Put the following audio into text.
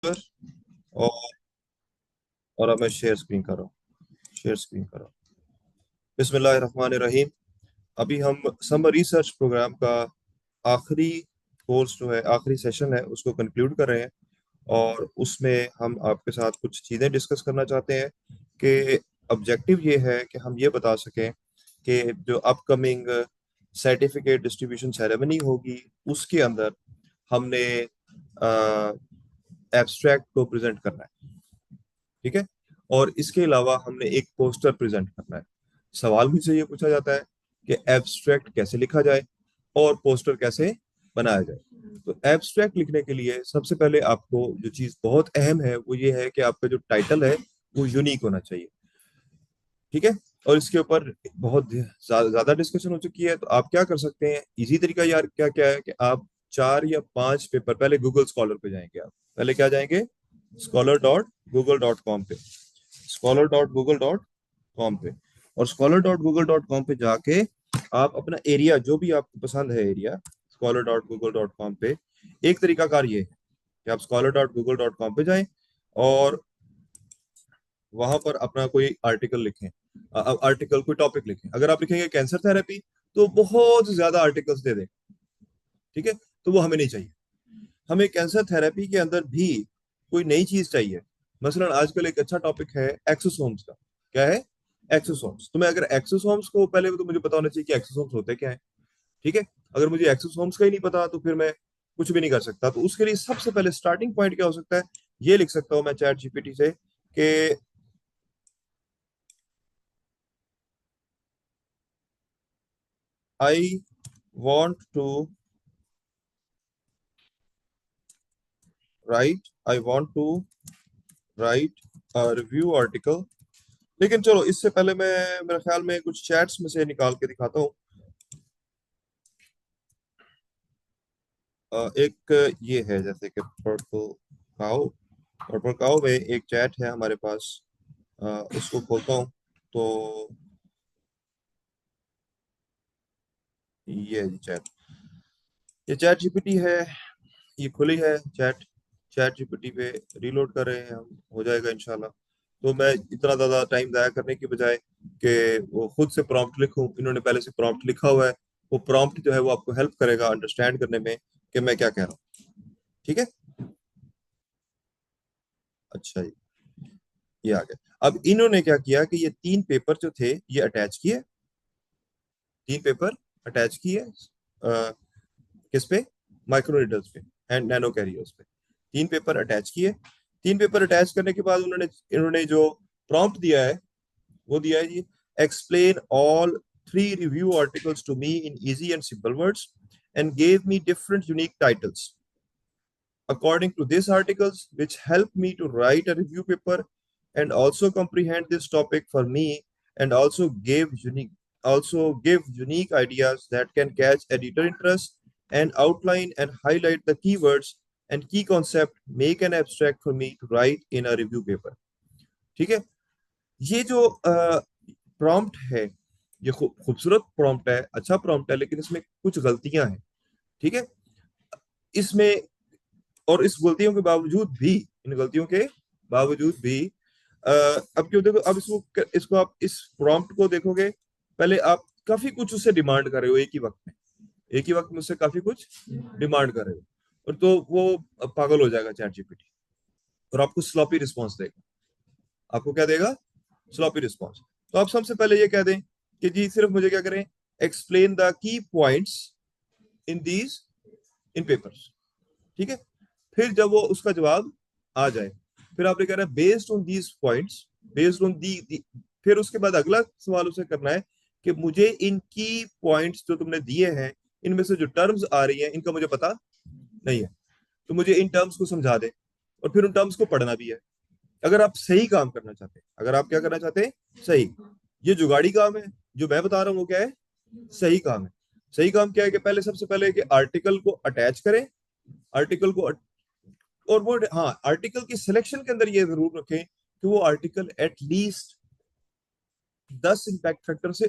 पर और और अब मैं शेयर स्क्रीन कर रहा हूँ। शेयर स्क्रीन कर रहा हूँ। बिस्मिल्लाहिर्रहमानिर्रहीम। अभी हम समर रिसर्च प्रोग्राम का आखिरी कोर्स जो है, आखिरी सेशन है, उसको कंक्लूड कर रहे हैं। और उसमें हम आपके साथ कुछ चीज़ें डिस्कस करना चाहते हैं कि ऑब्जेक्टिव ये है कि हम ये बता सकें कि जो अपकमिंग सर्टिफिकेट डिस्ट्रीब्यूशन सेरेमनी होगी उसके अंदर हमने एब्स्ट्रैक्ट को प्रेजेंट करना है। ठीक है। और इसके अलावा हमने एक पोस्टर प्रेजेंट करना है। सवाल मुझसे ये पूछा जाता है कि एब्स्ट्रैक्ट कैसे लिखा जाए और पोस्टर कैसे बनाया जाए। तो एब्स्ट्रैक्ट लिखने के लिए सबसे पहले आपको जो चीज बहुत अहम है वो ये है कि आपका जो टाइटल है वो यूनिक होना चाहिए। ठीक है। और इसके ऊपर बहुत ज्यादा डिस्कशन हो चुकी है, तो आप क्या कर सकते हैं, इजी तरीका यार क्या क्या है कि आप 4 या 5 पेपर पहले गूगल स्कॉलर पे जाएंगे। आप पहले क्या जाएंगे, scholar.google.com पे। scholar.google.com पे। और scholar.google.com पे जाके आप अपना एरिया जो भी आपको पसंद है एरिया, scholar.google.com पे एक तरीकाकार ये है कि आप scholar.google.com पे जाएं और वहां पर अपना कोई आर्टिकल लिखें। आर्टिकल कोई टॉपिक लिखें। अगर आप लिखेंगे कैंसर थेरेपी तो बहुत ज्यादा आर्टिकल्स दे दें। ठीक है। तो वो हमें नहीं चाहिए। हमें कैंसर थेरेपी के अंदर भी कोई नई चीज चाहिए। मसलन आजकल एक अच्छा टॉपिक है एक्सोसोम्स का। क्या है? एक्सोसोम्स। तो मैं अगर एक्सोसोम्स को पहले तो मुझे पता होना चाहिए कि एक्सोसोम्स होते क्या है। ठीक है। अगर मुझे एक्सोसोम्स का ही नहीं पता तो फिर मैं कुछ भी नहीं कर सकता। तो उसके लिए सबसे पहले स्टार्टिंग पॉइंट क्या हो सकता है, ये लिख सकता हूं मैं चैट जीपीटी से कि I want to I want to write review article. लेकिन चलो इससे पहले मैं मेरे ख्याल में कुछ चैट्स में से निकाल के दिखाता हूँ। एक ये है जैसे कि पर्पल काउ में एक चैट है हमारे पास। उसको खोलता हूँ तो ये चैट, ये चैट जीपीटी है। ये खुली है चैट। चैट जीपीटी पे रीलोड कर रहे हैं हम, हो जाएगा इंशाल्लाह। तो मैं इतना ज्यादा टाइम जाया करने की बजाय कि वो खुद से प्रॉम्प्ट लिखूं, इन्होंने पहले से प्रॉम्प्ट लिखा हुआ है। वो प्रॉम्प्ट जो है वो आपको हेल्प करेगा अंडरस्टैंड करने में कि मैं क्या कह रहा हूँ। ठीक है। अच्छा जी, ये आ गया। अब इन्होंने क्या किया कि ये 3 पेपर जो थे ये अटैच किए। 3 पेपर अटैच किए किस पे? माइक्रो नीडल्स पे एंड नैनो कैरियर्स पे। 3 पेपर अटैच किए। 3 पेपर अटैच करने के बाद उन्होंने इन्होंने जो प्रॉम्प्ट दिया है वो दिया है जी, explain all 3 review articles to me in easy and simple words and gave me different unique titles according to these articles, which help me to write a review paper and also comprehend this topic for me, and also give unique ideas that can catch editor interest and outline and highlight the keywords and key concept, make an abstract for me to write in a review paper. ठीक है। ये जो prompt है ये खूबसूरत prompt है, अच्छा prompt है, लेकिन इसमें कुछ गलतियां हैं। ठीक है। इसमें और इस गलतियों के बावजूद भी, इन गलतियों के बावजूद भी अब क्यों देखो, अब इसको इसको आप इस प्रॉम्प्ट को देखोगे, पहले आप काफी कुछ उससे डिमांड कर रहे हो एक ही वक्त में। एक ही वक्त में उससे काफी कुछ डिमांड कर रहे हो, और तो वो पागल हो जाएगा चैट जीपीटी और आपको स्लॉपी रिस्पॉन्स देगा। आपको क्या देगा? Sloppy response. तो आप सबसे पहले ये कह दें कि जी सिर्फ मुझे क्या करें, explain the key points in these in papers. ठीक है। फिर जब वो उसका जवाब आ जाए, फिर आपने कह रहा है based on these points, based on the, फिर उसके बाद अगला सवाल उसे करना है कि मुझे इनकी पॉइंट्स जो तुमने दिए हैं इनमें से जो टर्म्स आ रही हैं इनका मुझे पता नहीं है, तो मुझे इन टर्म्स को समझा दे। और फिर उन टर्म्स को पढ़ना भी है। अगर आप सही काम करना चाहते हैं, अगर आप क्या करना चाहते हैं, सही। ये जुगाड़ी काम है जो मैं बता रहा हूँ वो क्या है? सही काम है। सही काम क्या है कि पहले सबसे पहले कि आर्टिकल को अटैच करें। आर्टिकल को और वो, हाँ, आर्टिकल की सिलेक्शन के अंदर ये जरूर रखें कि वो आर्टिकल एटलीस्ट 10 इम्पैक्ट फैक्टर से